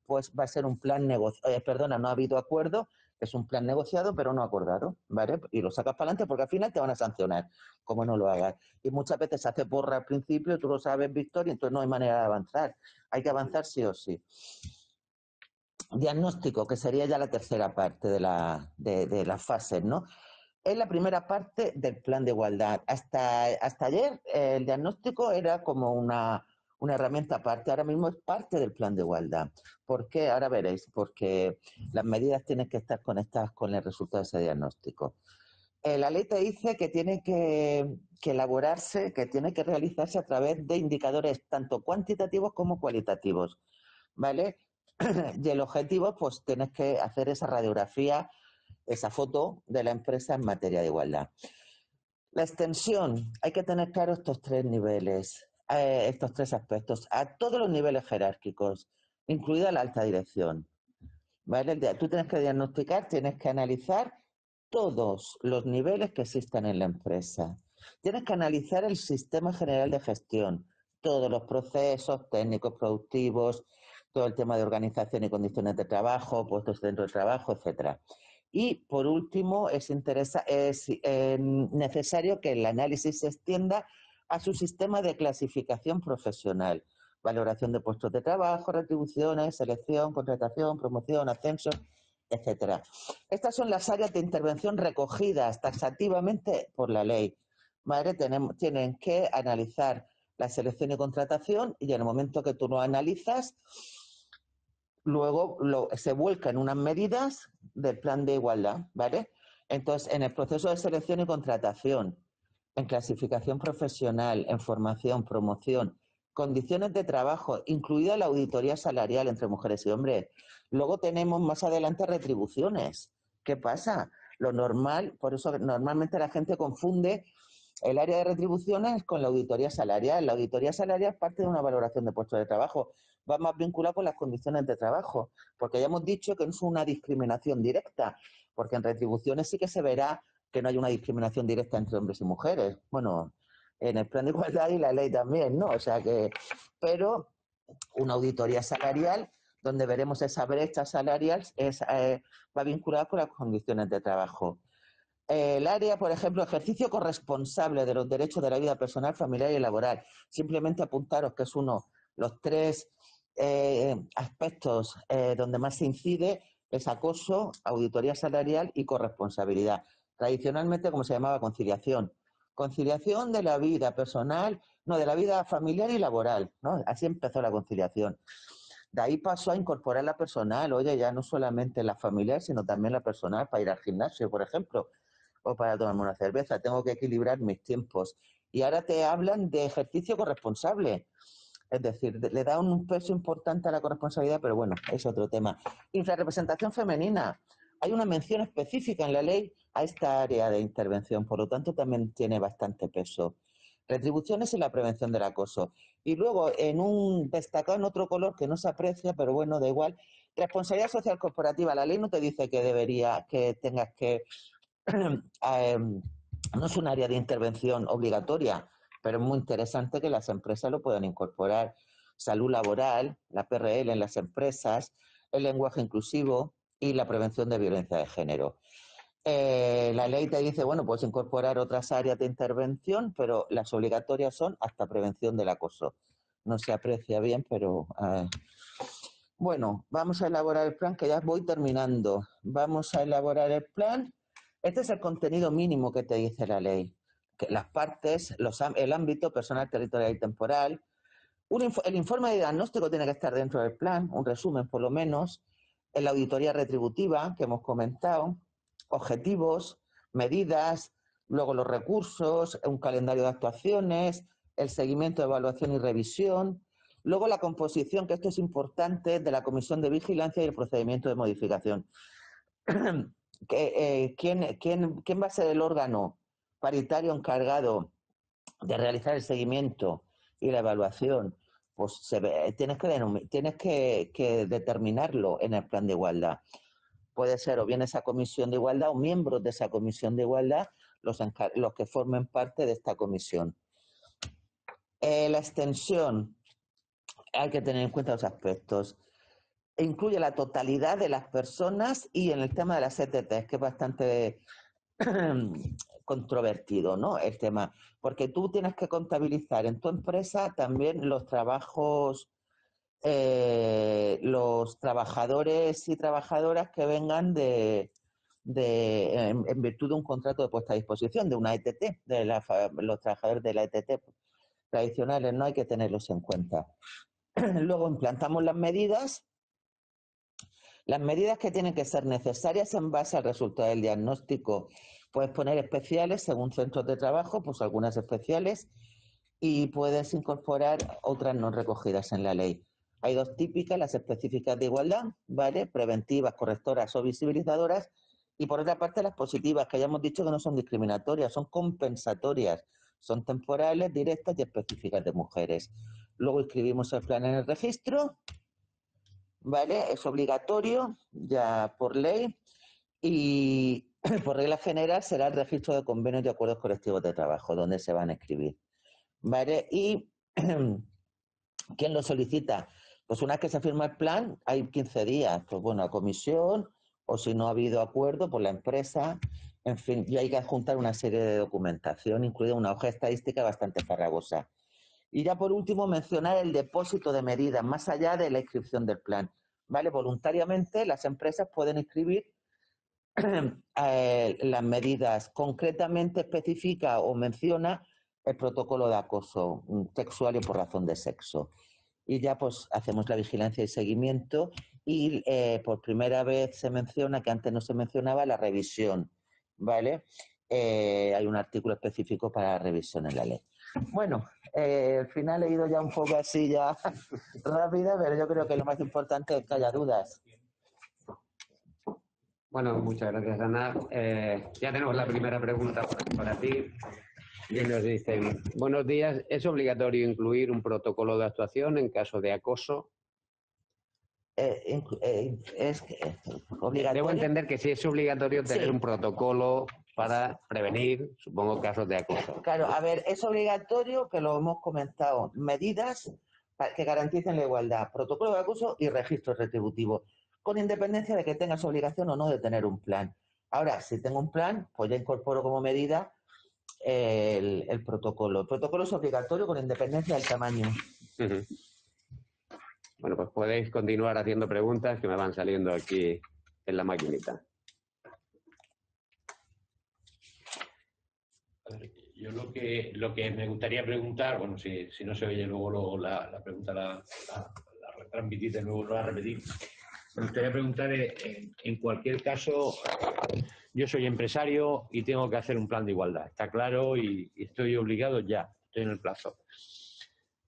Speaker 2: pues va a ser un plan no ha habido acuerdo, Es un plan negociado, pero no acordado, ¿vale? Y lo sacas para adelante porque al final te van a sancionar, como no lo hagas. Y muchas veces se hace porra al principio, tú lo sabes, Víctor, y entonces no hay manera de avanzar. Hay que avanzar sí o sí. Diagnóstico, que sería ya la tercera parte de las fases, ¿no? Es la primera parte del plan de igualdad. Hasta ayer el diagnóstico era como una herramienta aparte, ahora mismo es parte del plan de igualdad. ¿Por qué? Ahora veréis, porque las medidas tienen que estar conectadas con el resultado de ese diagnóstico. La ley te dice que tiene que elaborarse, que tiene que realizarse a través de indicadores tanto cuantitativos como cualitativos, ¿vale? Y el objetivo, pues tienes que hacer esa radiografía, esa foto de la empresa en materia de igualdad. La extensión, hay que tener claro estos tres niveles, estos tres aspectos, a todos los niveles jerárquicos, incluida la alta dirección. ¿Vale? Tú tienes que diagnosticar, tienes que analizar todos los niveles que existen en la empresa. Tienes que analizar el sistema general de gestión, todos los procesos técnicos, productivos, todo el tema de organización y condiciones de trabajo, puestos dentro del trabajo, etcétera. Y por último, es necesario que el análisis se extienda a su sistema de clasificación profesional, valoración de puestos de trabajo, retribuciones, selección, contratación, promoción, ascenso, etcétera. Estas son las áreas de intervención recogidas taxativamente por la ley. ¿Vale? Tienen que analizar la selección y contratación y en el momento que tú lo analizas, luego se vuelca en unas medidas del plan de igualdad, ¿vale? Entonces, en el proceso de selección y contratación, en clasificación profesional, en formación, promoción, condiciones de trabajo, incluida la auditoría salarial entre mujeres y hombres. Luego tenemos más adelante retribuciones. ¿Qué pasa? Lo normal, por eso normalmente la gente confunde el área de retribuciones con la auditoría salarial. La auditoría salarial parte de una valoración de puestos de trabajo, va más vinculado con las condiciones de trabajo, porque ya hemos dicho que no es una discriminación directa, porque en retribuciones sí que se verá que no hay una discriminación directa entre hombres y mujeres. Bueno, en el plan de igualdad y la ley también, ¿no? O sea que, pero una auditoría salarial donde veremos esa brecha salarial va vinculada con las condiciones de trabajo. El área, por ejemplo, ejercicio corresponsable de los derechos de la vida personal, familiar y laboral. Simplemente apuntaros que es los tres aspectos donde más se incide es acoso, auditoría salarial y corresponsabilidad. Tradicionalmente, como se llamaba, conciliación. Conciliación de la vida personal, no, de la vida familiar y laboral, ¿no? Así empezó la conciliación. De ahí pasó a incorporar la personal, oye, ya no solamente la familiar, sino también la personal para ir al gimnasio, por ejemplo, o para tomarme una cerveza. Tengo que equilibrar mis tiempos. Y ahora te hablan de ejercicio corresponsable. Es decir, le da un peso importante a la corresponsabilidad, pero bueno, es otro tema. Infrarrepresentación femenina. Hay una mención específica en la ley a esta área de intervención, por lo tanto también tiene bastante peso. Retribuciones y la prevención del acoso. Y luego, destacado en otro color que no se aprecia, pero bueno, da igual, responsabilidad social corporativa. La ley no te dice que tengas que no es un área de intervención obligatoria, pero es muy interesante que las empresas lo puedan incorporar. Salud laboral, la PRL en las empresas, el lenguaje inclusivo y la prevención de violencia de género. La ley te dice, bueno, puedes incorporar otras áreas de intervención, pero las obligatorias son hasta prevención del acoso. No se aprecia bien, pero... Bueno, vamos a elaborar el plan, que ya voy terminando. Vamos a elaborar el plan. Este es el contenido mínimo que te dice la ley. Que las partes, el ámbito personal, territorial y temporal. El informe de diagnóstico tiene que estar dentro del plan, un resumen por lo menos. La auditoría retributiva que hemos comentado. Objetivos, medidas, luego los recursos, un calendario de actuaciones, el seguimiento, evaluación y revisión. Luego la composición, que esto es importante, de la comisión de vigilancia y el procedimiento de modificación. ¿Quién va a ser el órgano paritario encargado de realizar el seguimiento y la evaluación? Pues tienes que determinarlo en el plan de igualdad. Puede ser o bien esa comisión de igualdad o miembros de esa comisión de igualdad los que formen parte de esta comisión. La extensión, hay que tener en cuenta los aspectos. incluye la totalidad de las personas, y en el tema de las ETT, que es bastante controvertido, ¿no? El tema, porque tú tienes que contabilizar en tu empresa también los trabajos, los trabajadores y trabajadoras que vengan en virtud de un contrato de puesta a disposición, de una ETT, los trabajadores de la ETT tradicionales, no hay que tenerlos en cuenta. Luego implantamos las medidas que tienen que ser necesarias en base al resultado del diagnóstico. Puedes poner especiales según centros de trabajo, pues algunas especiales, y puedes incorporar otras no recogidas en la ley. Hay dos típicas, las específicas de igualdad, ¿vale? Preventivas, correctoras o visibilizadoras, y por otra parte las positivas, que ya hemos dicho que no son discriminatorias, son compensatorias, son temporales, directas y específicas de mujeres. Luego inscribimos el plan en el registro, ¿vale? Es obligatorio ya por ley, y por regla general será el registro de convenios y acuerdos colectivos de trabajo donde se van a escribir, ¿vale? Y ¿quién lo solicita? Pues una vez que se firma el plan, hay 15 días, pues bueno, a comisión, o si no ha habido acuerdo, por la empresa, en fin, y hay que adjuntar una serie de documentación, incluida una hoja estadística bastante farragosa. Y ya por último, mencionar el depósito de medidas, más allá de la inscripción del plan, ¿vale? Voluntariamente las empresas pueden inscribir las medidas. Concretamente especifica o menciona el protocolo de acoso sexual y por razón de sexo. Y ya pues hacemos la vigilancia y seguimiento, y por primera vez se menciona, que antes no se mencionaba, la revisión, ¿vale? Hay un artículo específico para la revisión en la ley. Bueno, al final he ido ya un poco así ya rápida, pero yo creo que lo más importante es que haya dudas.
Speaker 3: Bueno, muchas gracias, Ana. Ya tenemos la primera pregunta para ti. Y nos dicen, buenos días, ¿es obligatorio incluir un protocolo de actuación en caso de acoso?
Speaker 2: Es obligatorio.
Speaker 3: Debo entender que sí es obligatorio tener un protocolo para prevenir, supongo, casos de acoso.
Speaker 2: Claro, a ver, es obligatorio, que lo hemos comentado, medidas que garanticen la igualdad, protocolo de acoso y registro retributivo, con independencia de que tengas obligación o no de tener un plan. Ahora, si tengo un plan, pues ya incorporo como medida el protocolo. El protocolo es obligatorio con independencia del tamaño.
Speaker 3: Bueno, pues podéis continuar haciendo preguntas que me van saliendo aquí en la maquinita.
Speaker 1: Yo lo que me gustaría preguntar, bueno, si no se oye luego la pregunta la retransmitís de nuevo, la repetir. Me gustaría preguntar, en cualquier caso, yo soy empresario y tengo que hacer un plan de igualdad, está claro, y estoy obligado ya, estoy en el plazo.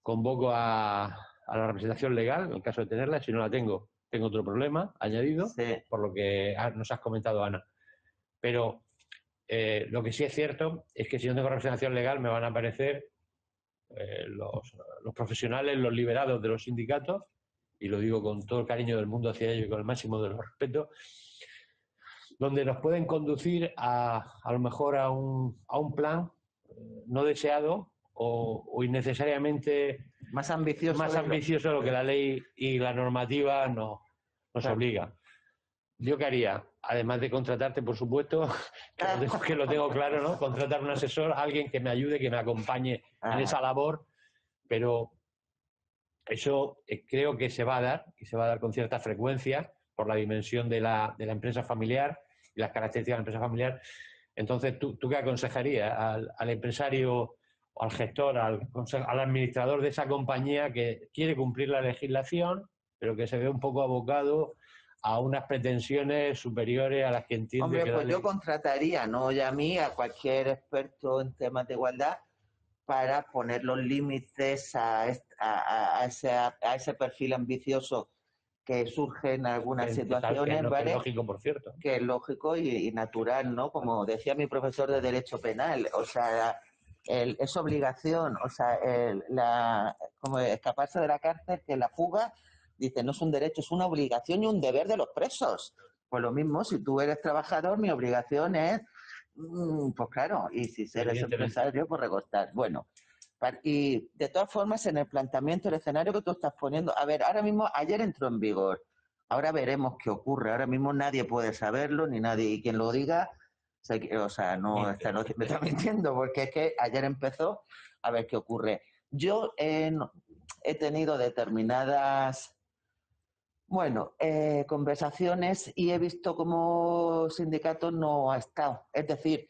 Speaker 1: Convoco a la representación legal, en el caso de tenerla. Si no la tengo otro problema añadido, por lo que nos has comentado, Ana. Pero lo que sí es cierto es que si no tengo representación legal me van a aparecer los profesionales, los liberados de los sindicatos, y lo digo con todo el cariño del mundo hacia ellos y con el máximo de los respetos, donde nos pueden conducir a lo mejor a un plan no deseado o innecesariamente
Speaker 2: más ambicioso
Speaker 1: de lo que la ley y la normativa nos obliga. ¿Yo qué haría? Además de contratarte, por supuesto, que lo tengo claro, ¿no? Contratar un asesor, alguien que me ayude, que me acompañe en esa labor, pero eso creo que se va a dar, y se va a dar con cierta frecuencia por la dimensión de la empresa familiar y las características de la empresa familiar. Entonces, ¿tú qué aconsejarías al empresario o al gestor, al administrador de esa compañía que quiere cumplir la legislación, pero que se ve un poco abocado a unas pretensiones superiores a las que entiende?
Speaker 2: Hombre, pues yo contrataría, no ya a mí, a cualquier experto en temas de igualdad, para poner los límites a ese perfil ambicioso que surge en algunas situaciones, ¿vale?
Speaker 1: Que es lógico, por cierto.
Speaker 2: Que es lógico y natural, ¿no? Como decía mi profesor de Derecho Penal, o sea, es obligación, o sea, como escaparse de la cárcel, que la fuga, dice, no es un derecho, es una obligación y un deber de los presos. Pues lo mismo, si tú eres trabajador, mi obligación es, pues claro, y si eres empresario, pues recortar. Bueno, y de todas formas, en el planteamiento, el escenario que tú estás poniendo, a ver, ahora mismo, ayer entró en vigor, Ahora veremos qué ocurre. Ahora mismo nadie puede saberlo, ni nadie, y quien lo diga, o sea, no esta noche me está mintiendo, porque es que ayer empezó a ver qué ocurre. Yo he tenido determinadas, bueno, conversaciones y he visto cómo sindicatos no ha estado. Es decir,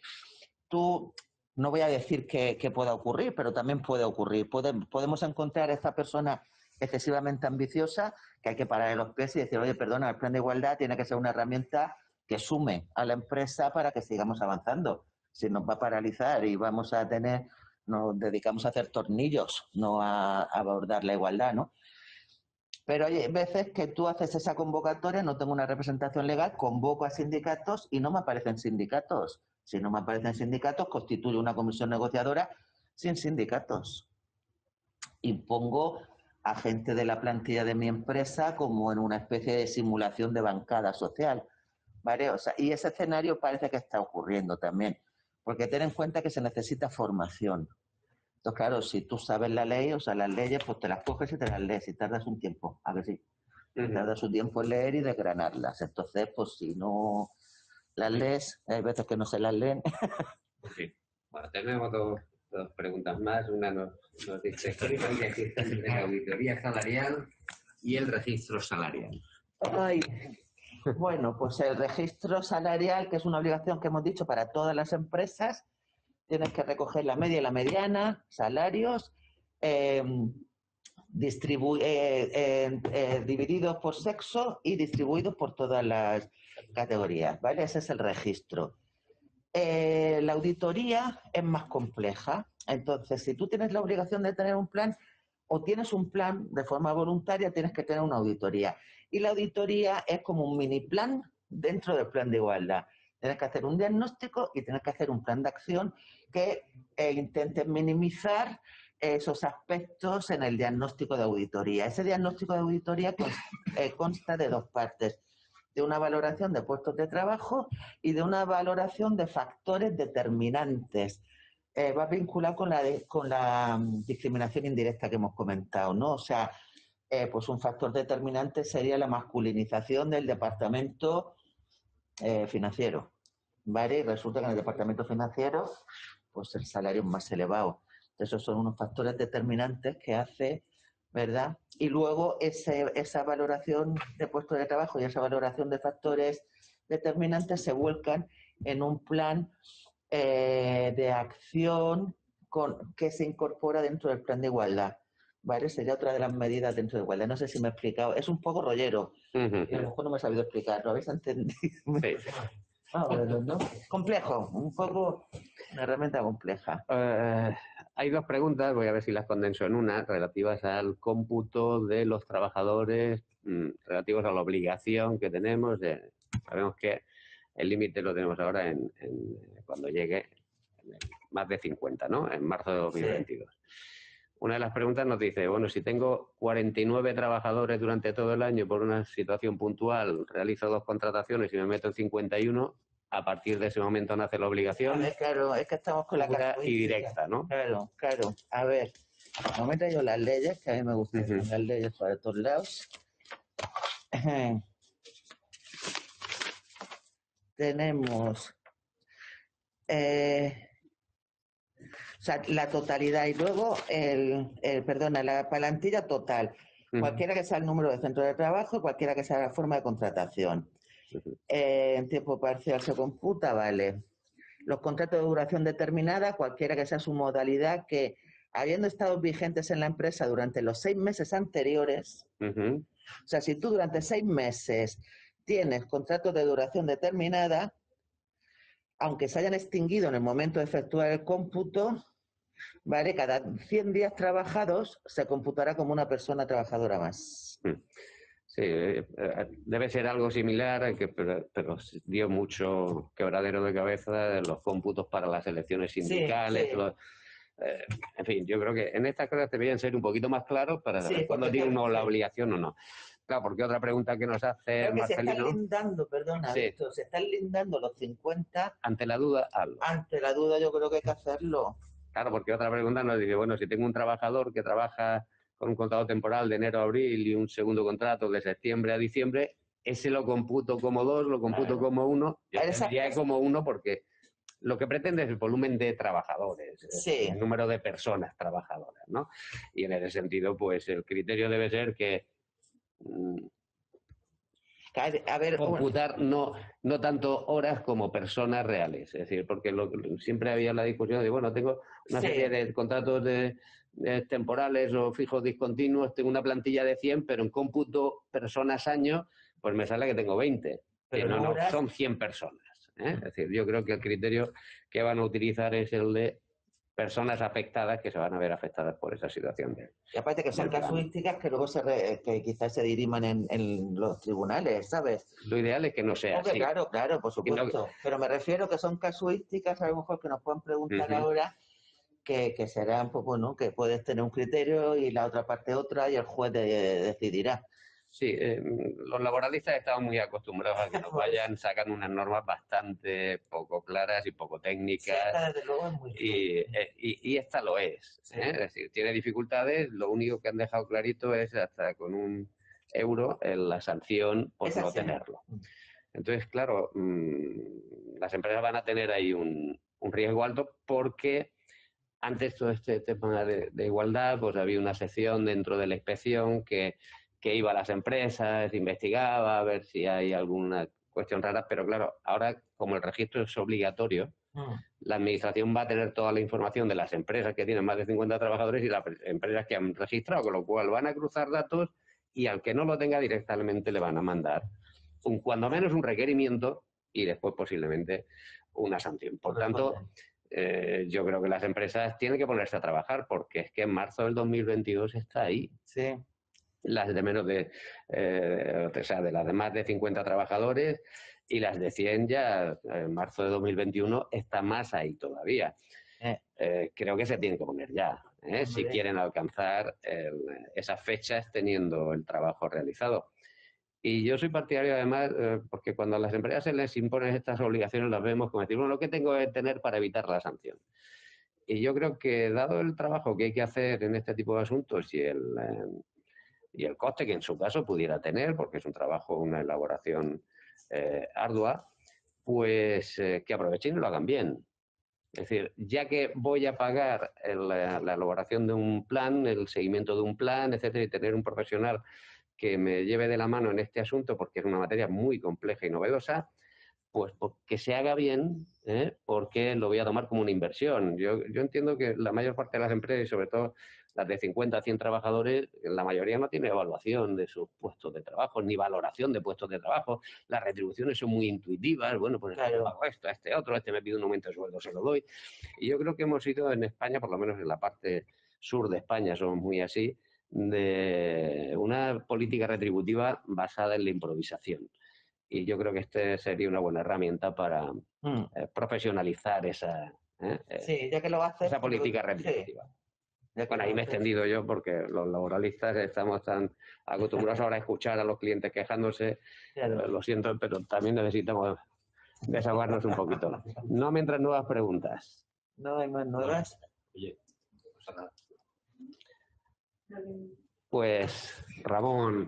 Speaker 2: tú, no voy a decir que pueda ocurrir, pero también puede ocurrir. Podemos encontrar a esta persona excesivamente ambiciosa que hay que parar los pies y decir, oye, perdona, el plan de igualdad tiene que ser una herramienta que sume a la empresa para que sigamos avanzando. Si nos va a paralizar y vamos a tener, nos dedicamos a hacer tornillos, no a abordar la igualdad, ¿no? Pero hay veces que tú haces esa convocatoria, no tengo una representación legal, convoco a sindicatos y no me aparecen sindicatos. Si no me aparecen sindicatos, constituyo una comisión negociadora sin sindicatos. Y pongo a gente de la plantilla de mi empresa como en una especie de simulación de bancada social, ¿vale? O sea, y ese escenario parece que está ocurriendo también, porque ten en cuenta que se necesita formación. Entonces, claro, si tú sabes la ley, o sea, las leyes, pues te las coges y te las lees y tardas un tiempo, a ver si tardas un tiempo en leer y desgranarlas. Entonces, pues si no las lees, hay veces que no se las leen.
Speaker 3: Sí. Bueno, tenemos dos preguntas más. Una nos dice, ¿qué diferencia existe entre la auditoría salarial y el registro salarial?
Speaker 2: Ay, bueno, pues el registro salarial, que es una obligación que hemos dicho para todas las empresas, tienes que recoger la media y la mediana, salarios, divididos por sexo y distribuidos por todas las categorías, ¿vale? Ese es el registro. La auditoría es más compleja. Entonces, si tú tienes la obligación de tener un plan o tienes un plan de forma voluntaria, tienes que tener una auditoría. Y la auditoría es como un mini plan dentro del plan de igualdad. Tienes que hacer un diagnóstico y tienes que hacer un plan de acción que intente minimizar esos aspectos en el diagnóstico de auditoría. Ese diagnóstico de auditoría consta de dos partes, de una valoración de puestos de trabajo y de una valoración de factores determinantes. Va vinculado con la discriminación indirecta que hemos comentado, ¿no? O sea, pues un factor determinante sería la masculinización del departamento financiero, ¿vale? Y resulta que en el departamento financiero, pues el salario es más elevado. Esos son unos factores determinantes que hace, ¿verdad? Y luego esa valoración de puestos de trabajo y esa valoración de factores determinantes se vuelcan en un plan de acción que se incorpora dentro del plan de igualdad. ¿Vale? Sería otra de las medidas dentro de igualdad. No sé si me he explicado. Es un poco rollero. Y a lo mejor no me he sabido explicar. ¿Lo habéis entendido? Sí. ¿No? Complejo. Un poco una herramienta compleja.
Speaker 3: Hay dos preguntas, voy a ver si las condenso en una, relativas al cómputo de los trabajadores, relativos a la obligación que tenemos. Sabemos que el límite lo tenemos ahora cuando llegue más de 50, ¿no? En marzo de 2022. Sí. Una de las preguntas nos dice, bueno, si tengo 49 trabajadores durante todo el año por una situación puntual, realizo 2 contrataciones y me meto en 51, a partir de ese momento nace la obligación.
Speaker 2: Claro, es que estamos con la casuística.
Speaker 3: Y directa, ¿no?
Speaker 2: Claro, claro. A ver, no me he traído las leyes, que a mí me gustan las leyes para todos lados. Tenemos o sea, la totalidad y luego la plantilla total, cualquiera que sea el número de centros de trabajo y cualquiera que sea la forma de contratación. En tiempo parcial se computa, vale. Los contratos de duración determinada, cualquiera que sea su modalidad, que habiendo estado vigentes en la empresa durante los 6 meses anteriores, o sea, si tú durante 6 meses tienes contratos de duración determinada, aunque se hayan extinguido en el momento de efectuar el cómputo, ¿vale? Cada 100 días trabajados se computará como una persona trabajadora más.
Speaker 3: Sí, debe ser algo similar, pero dio mucho quebradero de cabeza en los cómputos para las elecciones sindicales. Sí, sí. En fin, yo creo que en estas cosas deberían ser un poquito más claros para saber cuándo tiene uno la obligación o no. Claro, porque otra pregunta que nos hace
Speaker 2: Marcelino... Se están lindando, perdona, Víctor, se están lindando los 50...
Speaker 3: Ante la duda, hazlo.
Speaker 2: Ante la duda yo creo que hay que hacerlo.
Speaker 3: Claro, porque otra pregunta nos dice, bueno, si tengo un trabajador que trabaja con un contrato temporal de enero a abril y un segundo contrato de septiembre a diciembre, ese lo computo como 2, lo computo como 1, yo tendría como 1 porque lo que pretende es el volumen de trabajadores,
Speaker 2: sí,
Speaker 3: el número de personas trabajadoras, ¿no? Y en ese sentido, pues el criterio debe ser que
Speaker 2: a ver,
Speaker 3: computar no tanto horas como personas reales. Es decir, porque siempre había la discusión de, bueno, tengo una serie de contratos de temporales o fijos discontinuos, tengo una plantilla de 100, pero en cómputo personas año, pues me sale que tengo 20. Pero no, son 100 personas. Es decir, yo creo que el criterio que van a utilizar es el de personas afectadas que se van a ver afectadas por esa situación.
Speaker 2: Y aparte que son casuísticas que luego que quizás se diriman en los tribunales, ¿sabes?
Speaker 3: Lo ideal es que no sea así.
Speaker 2: Claro, por supuesto. Pero me refiero que son casuísticas, a lo mejor que nos pueden preguntar ahora, que serán, pues bueno, que puedes tener un criterio y la otra parte otra y el juez decidirá.
Speaker 3: Sí, los laboralistas estamos muy acostumbrados a que nos vayan sacando unas normas bastante poco claras y poco técnicas. Sí,
Speaker 2: esta desde luego es muy
Speaker 3: y esta lo es. Sí. Es decir, tiene dificultades, lo único que han dejado clarito es hasta con €1 la sanción por no tenerlo. Entonces, claro, las empresas van a tener ahí un riesgo alto porque antes todo este tema de igualdad, pues había una sección dentro de la inspección que iba a las empresas, investigaba a ver si hay alguna cuestión rara, pero claro, ahora como el registro es obligatorio, la administración va a tener toda la información de las empresas que tienen más de 50 trabajadores y las empresas que han registrado, con lo cual van a cruzar datos y al que no lo tenga directamente le van a mandar cuando menos un requerimiento y después posiblemente una sanción. Por tanto, yo creo que las empresas tienen que ponerse a trabajar porque es que en marzo del 2022 está ahí.
Speaker 2: Sí.
Speaker 3: Las de menos de, o sea, de las de más de 50 trabajadores y las de 100 ya en marzo de 2021 está más ahí todavía. Creo que se tienen que poner ya, si quieren alcanzar esas fechas teniendo el trabajo realizado. Y yo soy partidario además, porque cuando a las empresas se les imponen estas obligaciones las vemos como decir, bueno, lo que tengo que tener para evitar la sanción. Y yo creo que dado el trabajo que hay que hacer en este tipo de asuntos y el coste que en su caso pudiera tener, porque es un trabajo, una elaboración ardua, pues que aprovechen y lo hagan bien. Es decir, ya que voy a pagar la elaboración de un plan, el seguimiento de un plan, etcétera, y tener un profesional que me lleve de la mano en este asunto, porque es una materia muy compleja y novedosa, pues que se haga bien, porque lo voy a tomar como una inversión. Yo entiendo que la mayor parte de las empresas, y sobre todo las de 50 a 100 trabajadores, la mayoría no tiene evaluación de sus puestos de trabajo, ni valoración de puestos de trabajo. Las retribuciones son muy intuitivas. Bueno, pues claro, hago esto, a este otro, me pide un aumento de sueldo, se lo doy. Y yo creo que hemos ido en España, por lo menos en la parte sur de España, somos muy así, de una política retributiva basada en la improvisación. Y yo creo que este sería una buena herramienta para profesionalizar esa,
Speaker 2: sí, ya que lo haces,
Speaker 3: esa política retributiva. Sí. Bueno, ahí me he extendido yo porque los laboralistas estamos tan acostumbrados ahora a escuchar a los clientes quejándose. Claro. Lo siento, pero también necesitamos desahogarnos un poquito. No mientras nuevas preguntas.
Speaker 2: No hay más nuevas.
Speaker 3: Oye, pues Ramón.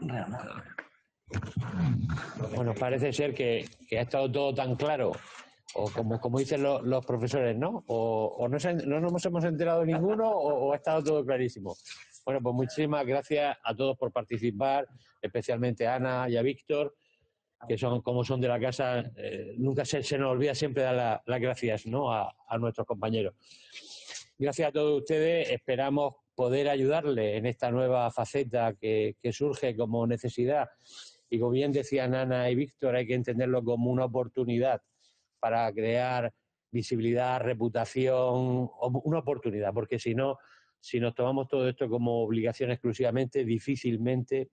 Speaker 1: Bueno, parece ser que ha estado todo tan claro, o como dicen los profesores, ¿no? O no nos hemos enterado ninguno, o ha estado todo clarísimo. Bueno, pues muchísimas gracias a todos por participar, especialmente a Ana y a Víctor, que como son de la casa, nunca se nos olvida siempre dar las gracias, ¿no? a nuestros compañeros. Gracias a todos ustedes, esperamos poder ayudarles en esta nueva faceta que surge como necesidad. Y como bien decían Ana y Víctor, hay que entenderlo como una oportunidad para crear visibilidad, reputación, una oportunidad, porque si nos tomamos todo esto como obligación exclusivamente, difícilmente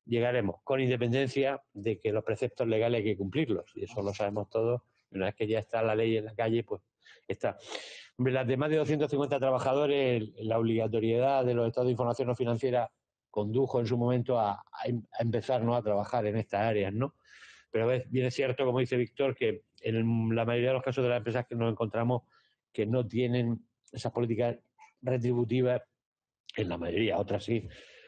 Speaker 1: llegaremos, con independencia de que los preceptos legales hay que cumplirlos, y eso lo sabemos todos, y una vez que ya está la ley en la calle, pues está. Las de más de 250 trabajadores, la obligatoriedad de los estados de información no financiera condujo en su momento a empezar, ¿no?, a trabajar en estas áreas, ¿no? Pero bien es cierto, como dice Víctor, que en la mayoría de los casos de las empresas que nos encontramos que no tienen esas políticas retributivas, en la mayoría, otras sí,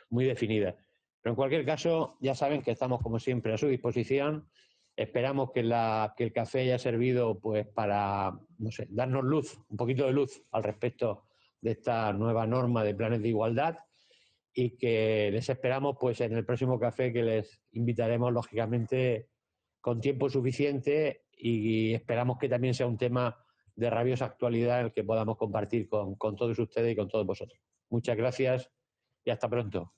Speaker 1: muy definidas. Pero en cualquier caso, ya saben que estamos como siempre a su disposición. Esperamos que el café haya servido pues para, no sé, darnos luz, un poquito de luz al respecto de esta nueva norma de planes de igualdad, y que les esperamos pues en el próximo café, que les invitaremos lógicamente con tiempo suficiente, y esperamos que también sea un tema de rabiosa actualidad en el que podamos compartir con todos ustedes y con todos vosotros. Muchas gracias y hasta pronto.